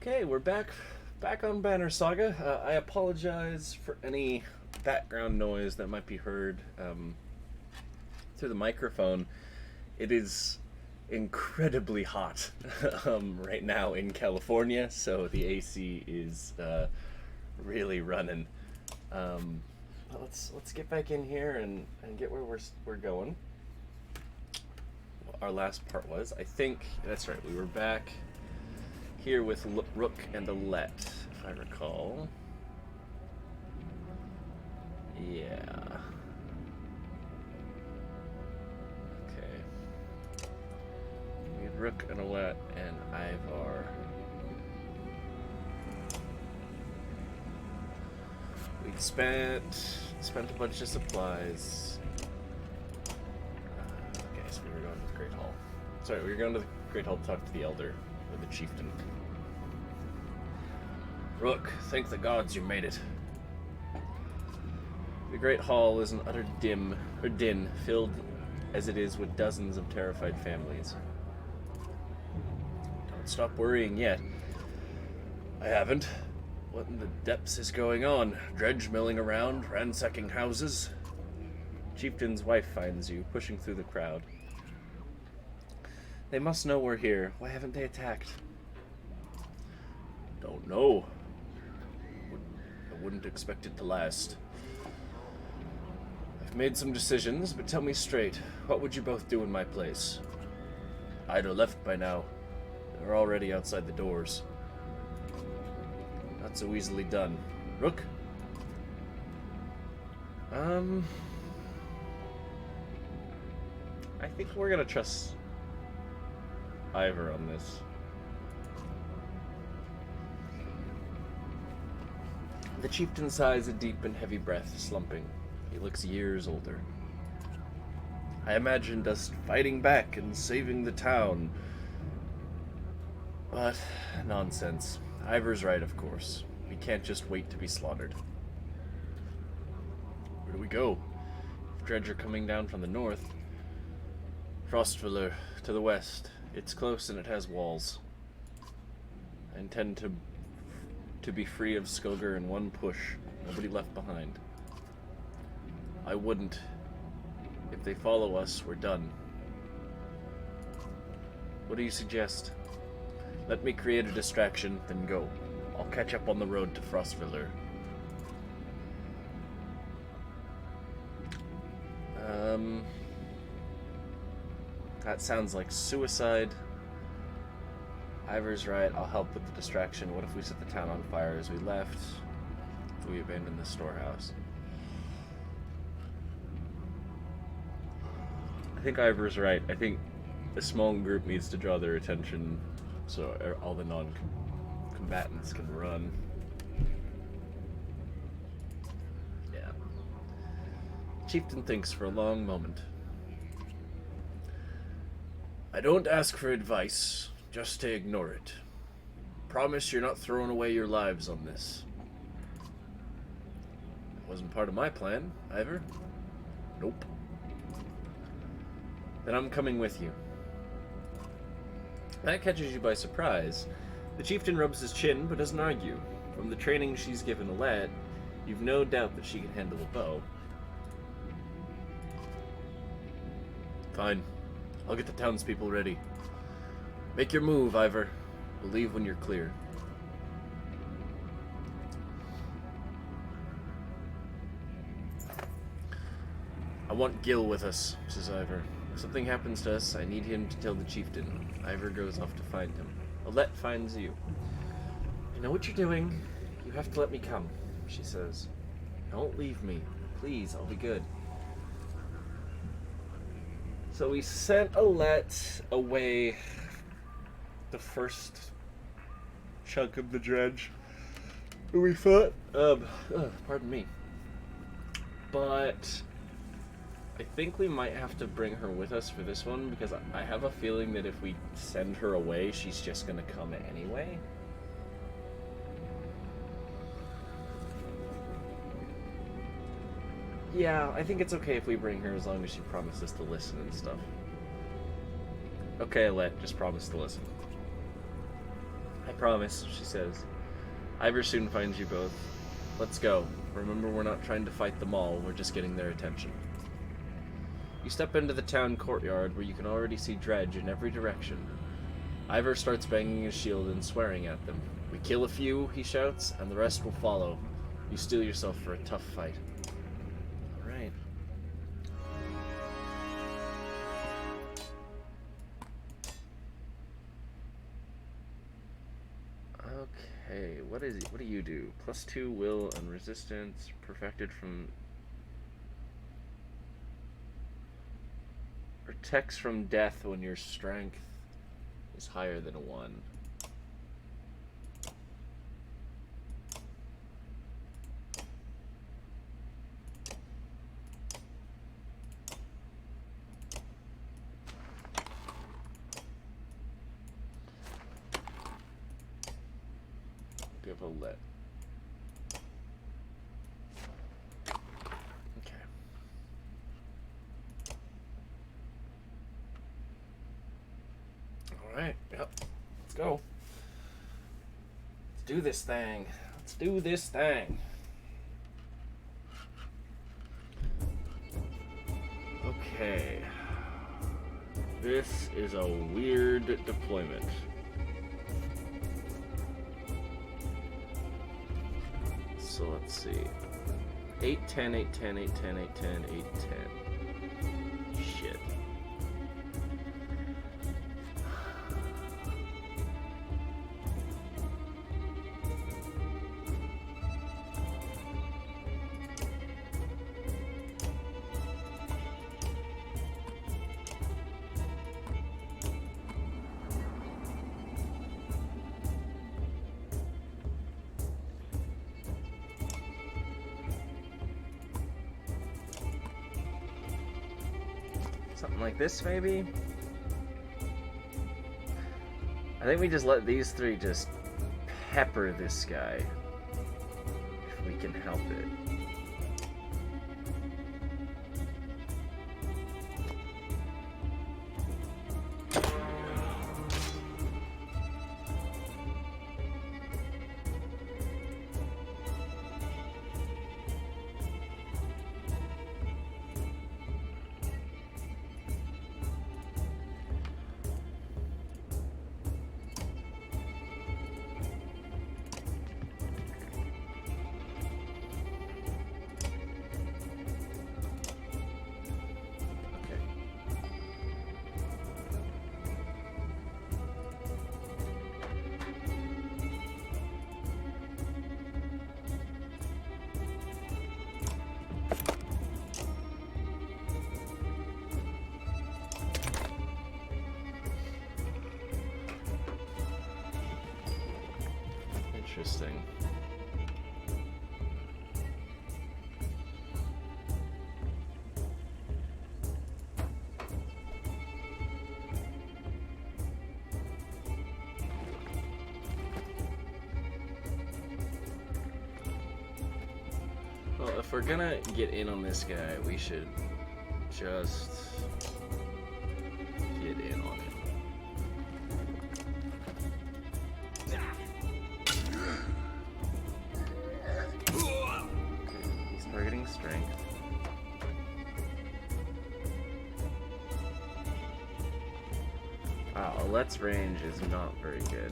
Okay, we're back on Banner Saga. I apologize for any background noise that might be heard through the microphone. It is incredibly hot right now in California, so the AC is really running. But let's get back in here and get where we're going. Our last part was, I think that's right. We were back here with Rook and Alette, if I recall. Yeah. Okay. We had Rook and Alette and Ivar. We'd spent a bunch of supplies. Okay, so we were going to the Great Hall. Sorry, we were going to the Great Hall to talk to the Elder, or the Chieftain. Rook, thank the gods you made it. The Great Hall is an utter din, filled as it is with dozens of terrified families. Don't stop worrying yet. I haven't. What in the depths is going on? Dredge milling around, ransacking houses? Chieftain's wife finds you, pushing through the crowd. They must know we're here. Why haven't they attacked? Don't know. I wouldn't expect it to last. I've made some decisions, but tell me straight. What would you both do in my place? I'd have left by now. They're already outside the doors. Not so easily done. Rook? I think we're gonna trust Ivar on this. The chieftain sighs a deep and heavy breath, slumping. He looks years older. I imagined us fighting back and saving the town. But nonsense. Ivar's right, of course. We can't just wait to be slaughtered. Where do we go? If dredge are coming down from the north. Fridvaldir to the west. It's close and it has walls. I intend to be free of Skogar in one push. Nobody left behind. I wouldn't. If they follow us, we're done. What do you suggest? Let me create a distraction, then go. I'll catch up on the road to Fridvaldir. That sounds like suicide. Ivar's right, I'll help with the distraction. What if we set the town on fire as we left? If we abandon the storehouse? I think Ivar's right. I think a small group needs to draw their attention so all the non-combatants can run. Yeah. Chieftain thinks for a long moment. I don't ask for advice, just to ignore it. Promise you're not throwing away your lives on this. It wasn't part of my plan, Ivar. Nope. Then I'm coming with you. That catches you by surprise. The chieftain rubs his chin, but doesn't argue. From the training she's given Alette, you've no doubt that she can handle a bow. Fine. I'll get the townspeople ready. Make your move, Ivar. We'll leave when you're clear. I want Gil with us, says Ivar. If something happens to us, I need him to tell the chieftain. Ivar goes off to find him. Alette finds you. I know what you're doing. You have to let me come, she says. Don't leave me. Please, I'll be good. So we sent Alette away the first chunk of the dredge. We fought. Pardon me. But I think we might have to bring her with us for this one because I have a feeling that if we send her away, she's just gonna come anyway. Yeah, I think it's okay if we bring her as long as she promises to listen and stuff. Okay, Alette, just promise to listen. I promise, she says. Ivor soon finds you both. Let's go. Remember, we're not trying to fight them all, we're just getting their attention. You step into the town courtyard where you can already see Dredge in every direction. Ivor starts banging his shield and swearing at them. We kill a few, he shouts, and the rest will follow. You steel yourself for a tough fight. Alright. Okay, what do you do? +2 will and resistance, perfected from... Protects from death when your strength is higher than a 1. Give Alette. Okay. Alright, yep. Let's go. Let's do this thing. Let's do this thing. Okay. This is a weird deployment. So let's see. 8, 10, 8, 10, 8, 10, 8, 10, 8, 10. Shit. Something like this, maybe? I think we just let these three just pepper this guy. If we can help it. Interesting. Well, if we're gonna get in on this guy, we should just get in on him. Targeting strength. Wow, Alette's range is not very good.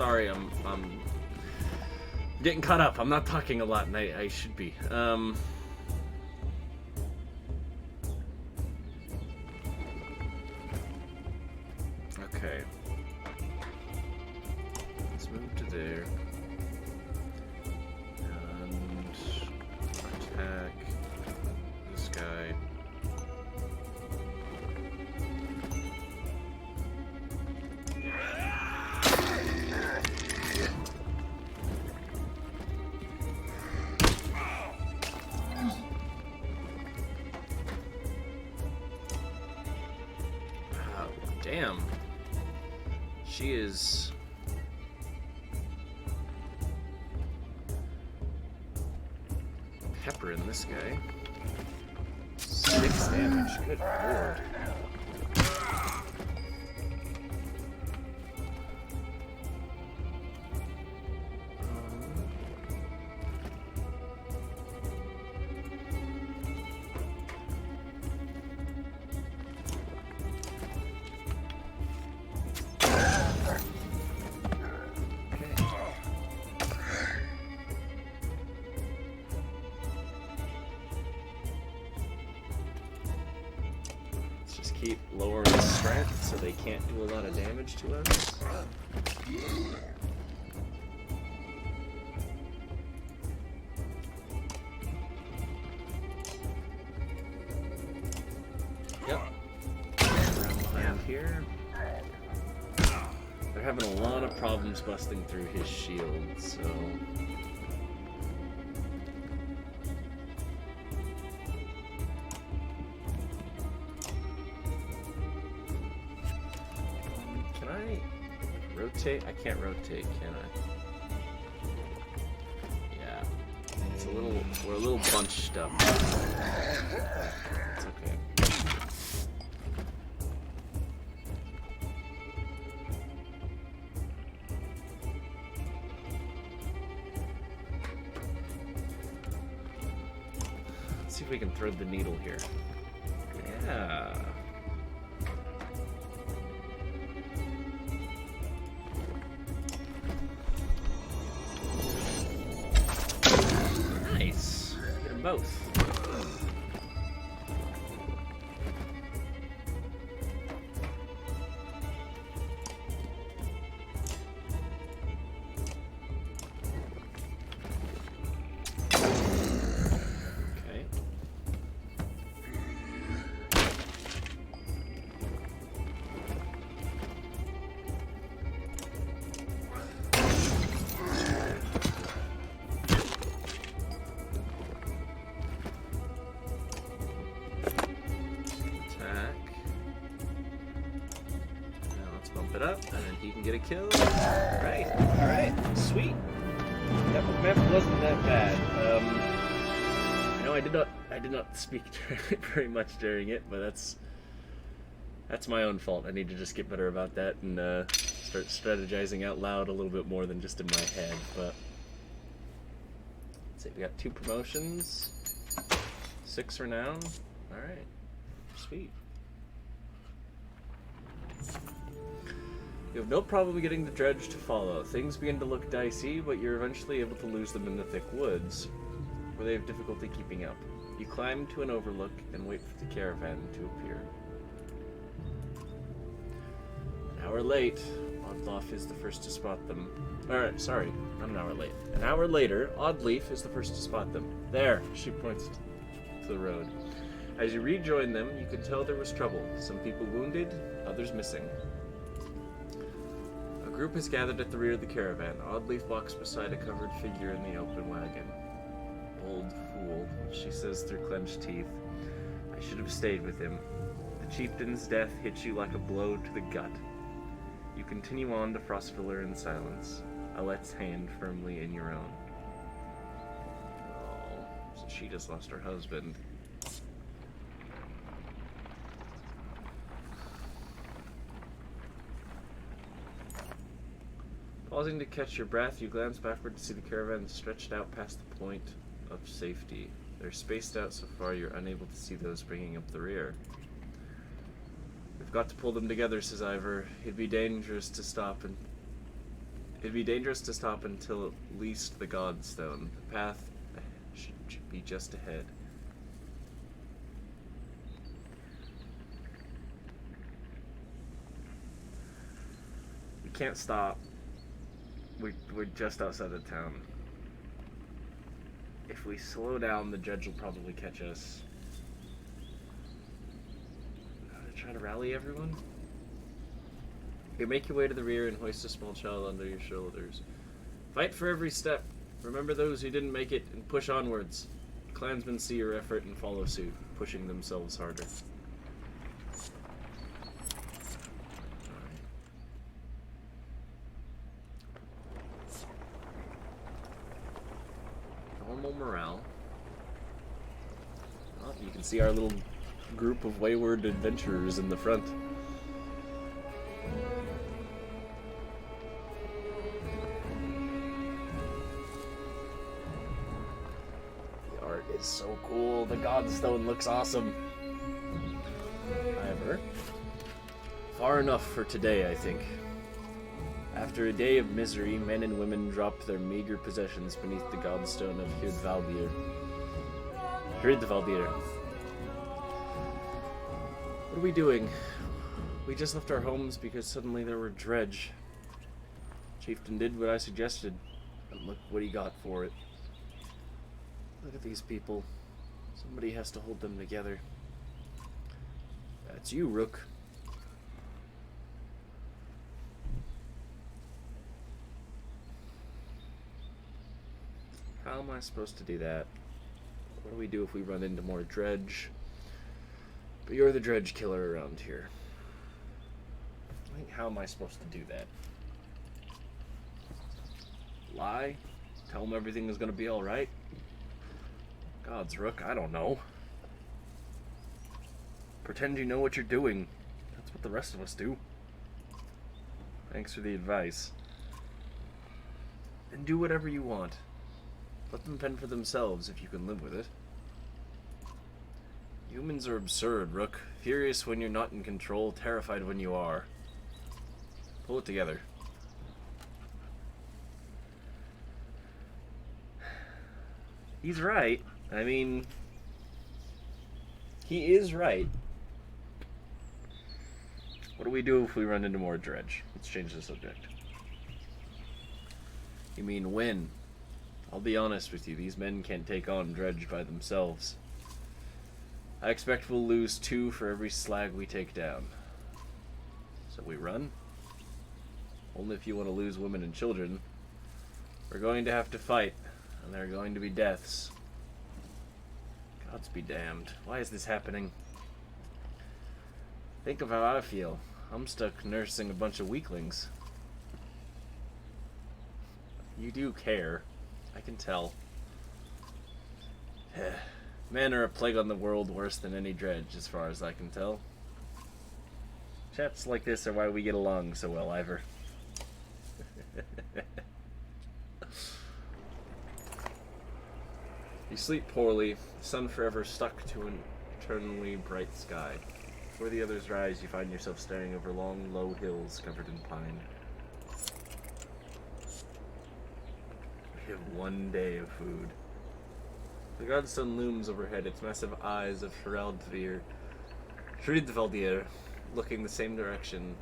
Sorry, I'm getting caught up. I'm not talking a lot, and I should be. Okay. Let's move to there. And attack this guy. Damn. She is... peppering this guy. 6 damage. Good lord. Keep lowering strength so they can't do a lot of damage to us. Yep. Around behind here. They're having a lot of problems busting through his shield, so... rotate? I can't rotate, can I? Yeah. It's a little... we're a little bunched up. It's okay. Let's see if we can thread the needle here. Yeah. Both. Okay. It up, and then he can get a kill. Alright, sweet. That map wasn't that bad. I know I did not speak very much during it, but that's my own fault. I need to just get better about that and start strategizing out loud a little bit more than just in my head. But let's see, we got 2 promotions, 6 renown. Alright, sweet. You have no problem getting the dredge to follow. Things begin to look dicey, but you're eventually able to lose them in the thick woods, where they have difficulty keeping up. You climb to an overlook and wait for the caravan to appear. An hour late, Oddleif is the first to spot them. Alright, sorry, not an hour late. An hour later, Oddleif is the first to spot them. There, she points to the road. As you rejoin them, you can tell there was trouble. Some people wounded, others missing. A group has gathered at the rear of the caravan. Oddleif walks beside a covered figure in the open wagon. Old fool, she says through clenched teeth. I should have stayed with him. The chieftain's death hits you like a blow to the gut. You continue on to Frostvaldir in silence, Alette's hand firmly in your own. Oh, so she just lost her husband. Pausing to catch your breath, you glance backward to see the caravan stretched out past the point of safety. They're spaced out so far you're unable to see those bringing up the rear. We've got to pull them together, says Ivor. It'd be dangerous to stop It'd be dangerous to stop until at least the Godstone. The path should be just ahead. We can't stop. We're just outside of town. If we slow down, the dredge will probably catch us. Try to rally everyone? You make your way to the rear and hoist a small child under your shoulders. Fight for every step. Remember those who didn't make it and push onwards. Clansmen see your effort and follow suit, pushing themselves harder. Normal morale. Oh, you can see our little group of wayward adventurers in the front. The art is so cool. The Godstone looks awesome. However, far enough for today, I think. After a day of misery, men and women dropped their meager possessions beneath the Godstone of Fridvaldir. What are we doing? We just left our homes because suddenly there were dredge. Chieftain did what I suggested, and look what he got for it. Look at these people. Somebody has to hold them together. That's you, Rook. How am I supposed to do that? What do we do if we run into more dredge? But you're the dredge killer around here. I think, how am I supposed to do that? Lie? Tell them everything is going to be alright? Gods, Rook, I don't know. Pretend you know what you're doing. That's what the rest of us do. Thanks for the advice. And do whatever you want. Let them fend for themselves if you can live with it. Humans are absurd, Rook. Furious when you're not in control, terrified when you are. Pull it together. He's right. I mean, he is right. What do we do if we run into more dredge? Let's change the subject. You mean when? I'll be honest with you, these men can't take on dredge by themselves. I expect we'll lose 2 for every slag we take down. So we run? Only if you want to lose women and children. We're going to have to fight, and there are going to be deaths. Gods be damned. Why is this happening? Think of how I feel. I'm stuck nursing a bunch of weaklings. You do care. I can tell. Men are a plague on the world, worse than any dredge, as far as I can tell. Chats like this are why we get along so well, Ivor. You sleep poorly, the sun forever stuck to an eternally bright sky. Before the others rise, you find yourself staring over long, low hills covered in pine. We have 1 day of food. The Godstone looms overhead, its massive eyes of Fridvaldir, looking the same direction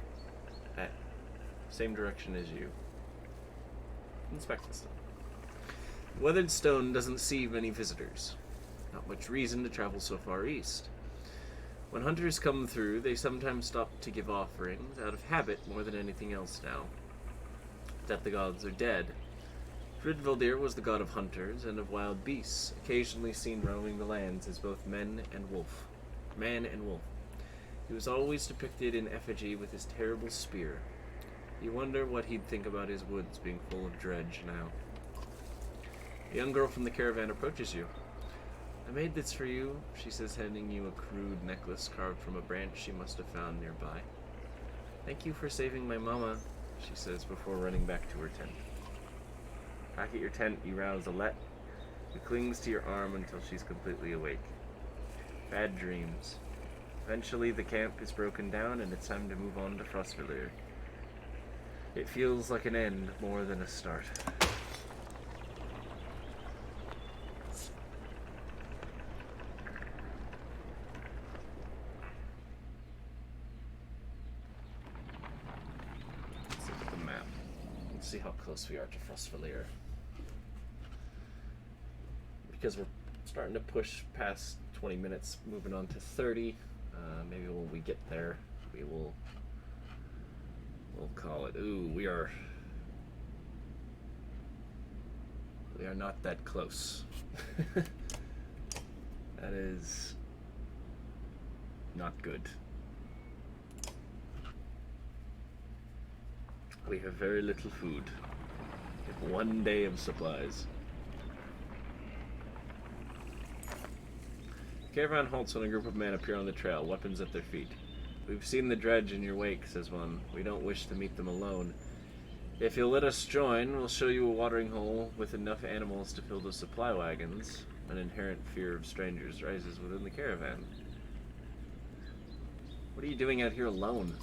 as you. Inspect the stone. Weathered stone doesn't see many visitors. Not much reason to travel so far east. When hunters come through, they sometimes stop to give offerings, out of habit more than anything else now. That the gods are dead. Fridvaldir was the god of hunters and of wild beasts, occasionally seen roaming the lands as both man and wolf. He was always depicted in effigy with his terrible spear. You wonder what he'd think about his woods being full of dredge now. A young girl from the caravan approaches you. I made this for you, she says, handing you a crude necklace carved from a branch she must have found nearby. Thank you for saving my mama, she says before running back to her tent. Back at your tent, you rouse Alette, who clings to your arm until she's completely awake. Bad dreams. Eventually, the camp is broken down, and it's time to move on to Fridvaldir. It feels like an end more than a start. Let's look at the map. Let's see how close we are to Fridvaldir. Because we're starting to push past 20 minutes, moving on to 30. Maybe when we get there, we'll call it. Ooh, we are not that close. That is not good. We have very little food. We have 1 day of supplies. Caravan halts when a group of men appear on the trail, weapons at their feet. We've seen the dredge in your wake, says one. We don't wish to meet them alone. If you'll let us join, we'll show you a watering hole with enough animals to fill the supply wagons. An inherent fear of strangers rises within the caravan. What are you doing out here alone?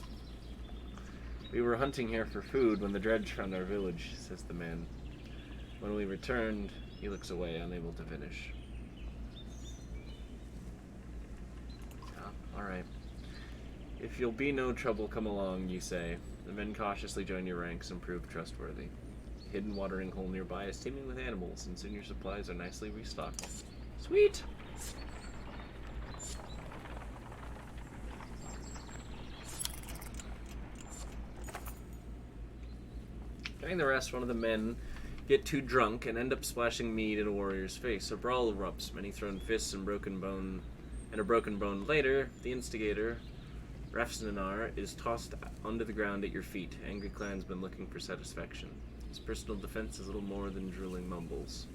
We were hunting here for food when the dredge found our village, says the man. When we returned, he looks away, unable to finish. Alright. If you'll be no trouble, come along, you say. The men cautiously join your ranks and prove trustworthy. A hidden watering hole nearby is teeming with animals, and soon your supplies are nicely restocked. Sweet! During the rest, one of the men get too drunk and end up splashing mead in a warrior's face. A brawl erupts, many thrown fists and a broken bone later. The instigator, Rafsnanar, is tossed onto the ground at your feet. Angry clansmen looking for satisfaction. His personal defense is little more than drooling mumbles.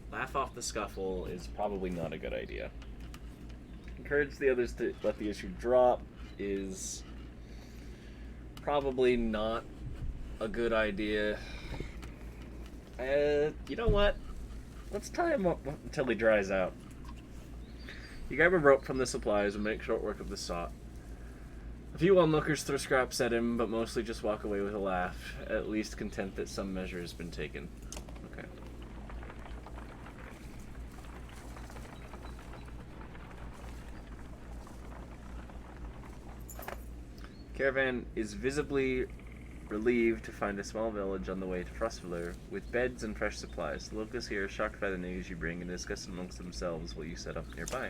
Laugh off the scuffle is probably not a good idea. Encourage the others to let the issue drop is probably not a good idea. You know what? Let's tie him up until he dries out. You grab a rope from the supplies and make short work of the sot. A few onlookers throw scraps at him, but mostly just walk away with a laugh, at least content that some measure has been taken. Okay. Caravan is visibly relieved to find a small village on the way to Fridvaldir, with beds and fresh supplies. The locals here are shocked by the news you bring and discuss amongst themselves while you set up nearby.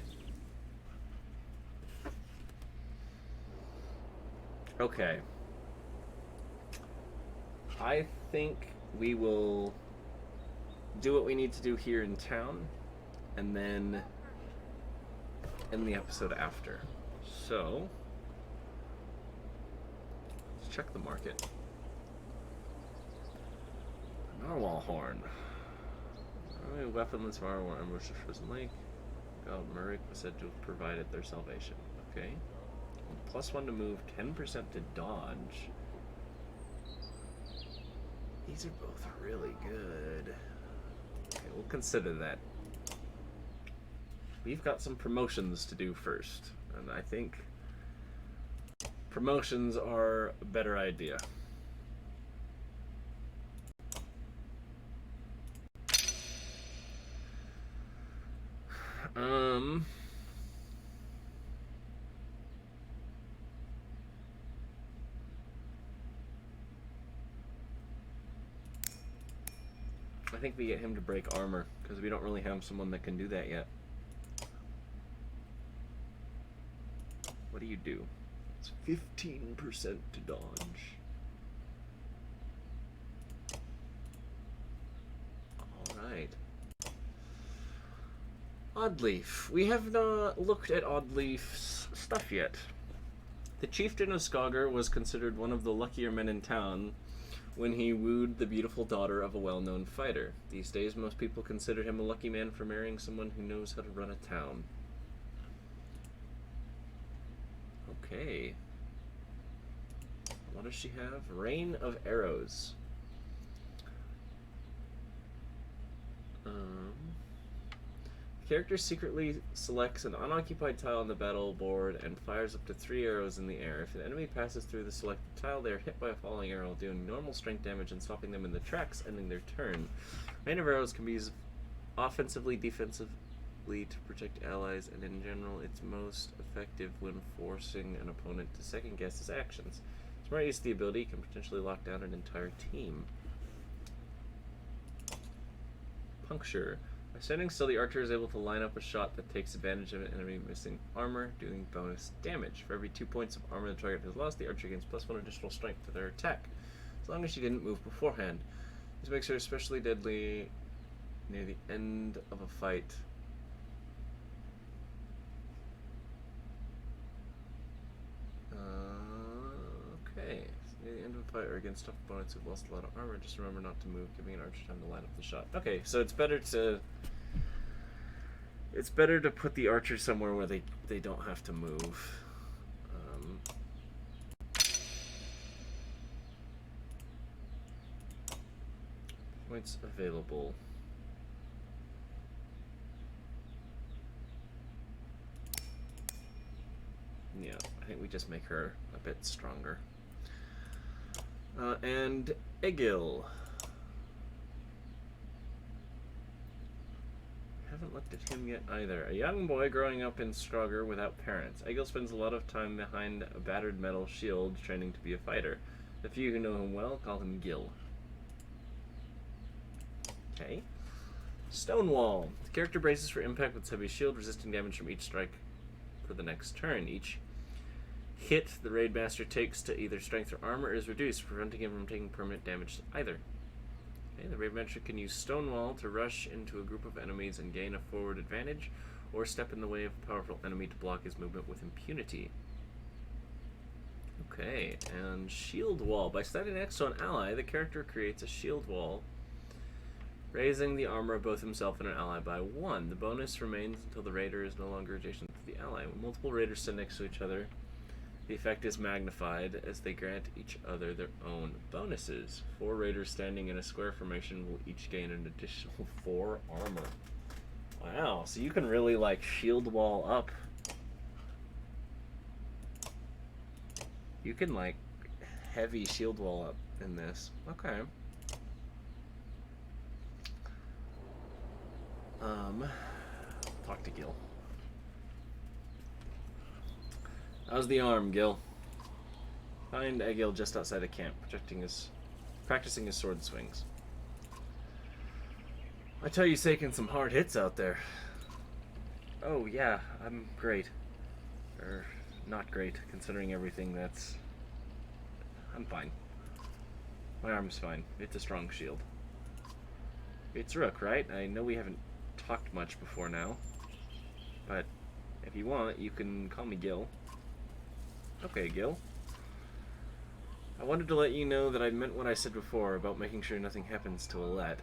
Okay. I think we will do what we need to do here in town, and then end the episode after. So, let's check the market. Narwhal horn. Weaponless narwhal ambushed the frozen lake. God, Murik was said to have provided their salvation. Okay. +1 to move, 10% to dodge. These are both really good. Okay, we'll consider that. We've got some promotions to do first, and I think promotions are a better idea. I think we get him to break armor, because we don't really have someone that can do that yet. What do you do? It's 15% to dodge. Alright. Oddleaf. We have not looked at Oddleaf's stuff yet. The chieftain of Saga was considered one of the luckier men in town when he wooed the beautiful daughter of a well-known fighter. These days, most people consider him a lucky man for marrying someone who knows how to run a town. Okay. What does she have? Rain of arrows. Character secretly selects an unoccupied tile on the battle board and fires up to 3 arrows in the air. If an enemy passes through the selected tile, they are hit by a falling arrow, doing normal strength damage and stopping them in their tracks, ending their turn. Rain of arrows can be used offensively, defensively to protect allies, and in general, it's most effective when forcing an opponent to second guess his actions. Smart use of the ability can potentially lock down an entire team. Puncture. By standing still, the archer is able to line up a shot that takes advantage of an enemy missing armor, doing bonus damage. For every 2 points of armor the target has lost, the archer gains +1 additional strength to their attack, as long as she didn't move beforehand. This makes her especially deadly near the end of a fight. Okay. Near the end of a fight or against tough opponents who've lost a lot of armor, just remember not to move, giving an archer time to line up the shot. Okay, so it's better to put the archer somewhere where they don't have to move. Points available. Yeah, I think we just make her a bit stronger. And Egil. Haven't looked at him yet either. A young boy growing up in Skrogr without parents. Egil spends a lot of time behind a battered metal shield training to be a fighter. The few who know him well call him Gil. Okay. Stonewall. The character braces for impact with heavy shield, resisting damage from each strike for the next turn. Each hit the raid master takes to either strength or armor is reduced, preventing him from taking permanent damage to either. Okay, the raid master can use Stonewall to rush into a group of enemies and gain a forward advantage, or step in the way of a powerful enemy to block his movement with impunity. Okay, and Shield Wall. By standing next to an ally, the character creates a shield wall, raising the armor of both himself and an ally by 1. The bonus remains until the raider is no longer adjacent to the ally. When multiple raiders stand next to each other, the effect is magnified as they grant each other their own bonuses. 4 raiders standing in a square formation will each gain an additional 4 armor. Wow, so you can really like shield wall up. You can like heavy shield wall up in this. Okay. Talk to Gil. How's the arm, Gil? Find Egil just outside of camp, practicing his sword swings. I tell you, taking some hard hits out there. Oh yeah, I'm great. Or not great, considering everything that's... I'm fine. My arm's fine. It's a strong shield. It's Rook, right? I know we haven't talked much before now, but if you want, you can call me Gil. Okay, Gil. I wanted to let you know that I meant what I said before about making sure nothing happens to Alette.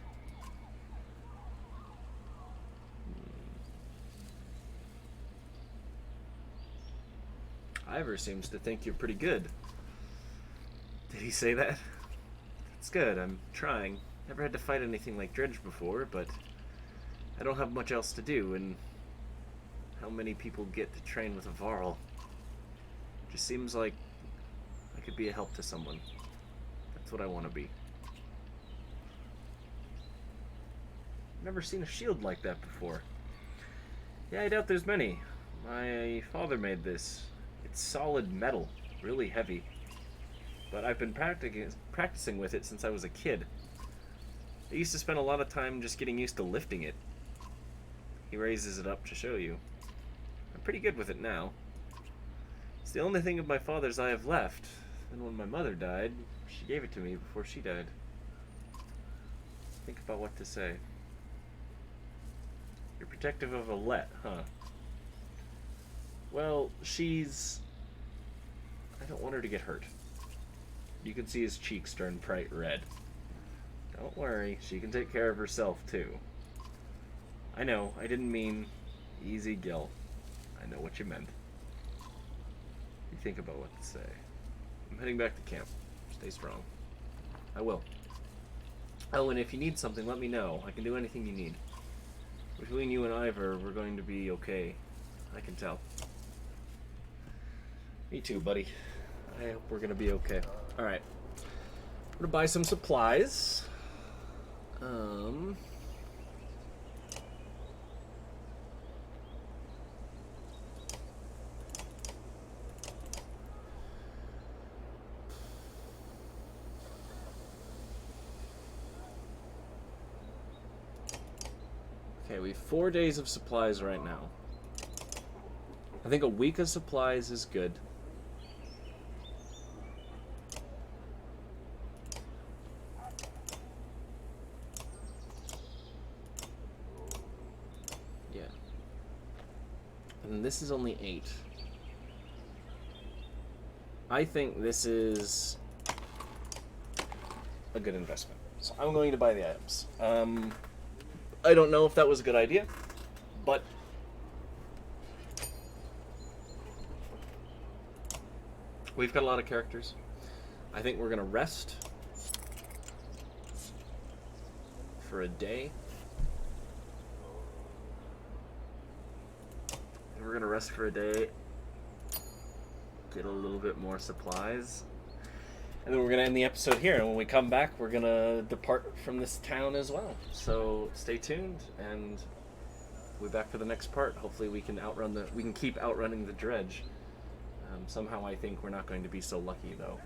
Ivor seems to think you're pretty good. Did he say that? That's good, I'm trying. Never had to fight anything like dredge before, but I don't have much else to do, and how many people get to train with a Varl? It just seems like I could be a help to someone. That's what I want to be. Never seen a shield like that before. Yeah, I doubt there's many. My father made this. It's solid metal, really heavy. But I've been practicing with it since I was a kid. I used to spend a lot of time just getting used to lifting it. He raises it up to show you. I'm pretty good with it now. It's the only thing of my father's I have left. And when my mother died, she gave it to me before she died. Think about what to say. You're protective of Alette, huh? Well, she's... I don't want her to get hurt. You can see his cheeks turn bright red. Don't worry, she can take care of herself, too. I know, I didn't mean easy, Gil. I know what you meant. You think about what to say. I'm heading back to camp. Stay strong. I will. Oh, and if you need something, let me know. I can do anything you need. Between you and Ivor, we're going to be okay. I can tell. Me too, buddy. I hope we're going to be okay. Alright. I'm going to buy some supplies. Okay, we have 4 days of supplies right now. I think a week of supplies is good. Yeah. And this is only 8. I think this is a good investment. So I'm going to buy the items. I don't know if that was a good idea, but we've got a lot of characters. I think we're going to rest for a day. We're going to rest for a day, get a little bit more supplies, and then we're going to end the episode here. And when we come back, we're going to depart from this town as well. So stay tuned, and we'll be back for the next part. Hopefully we can keep outrunning the dredge. Somehow I think we're not going to be so lucky, though.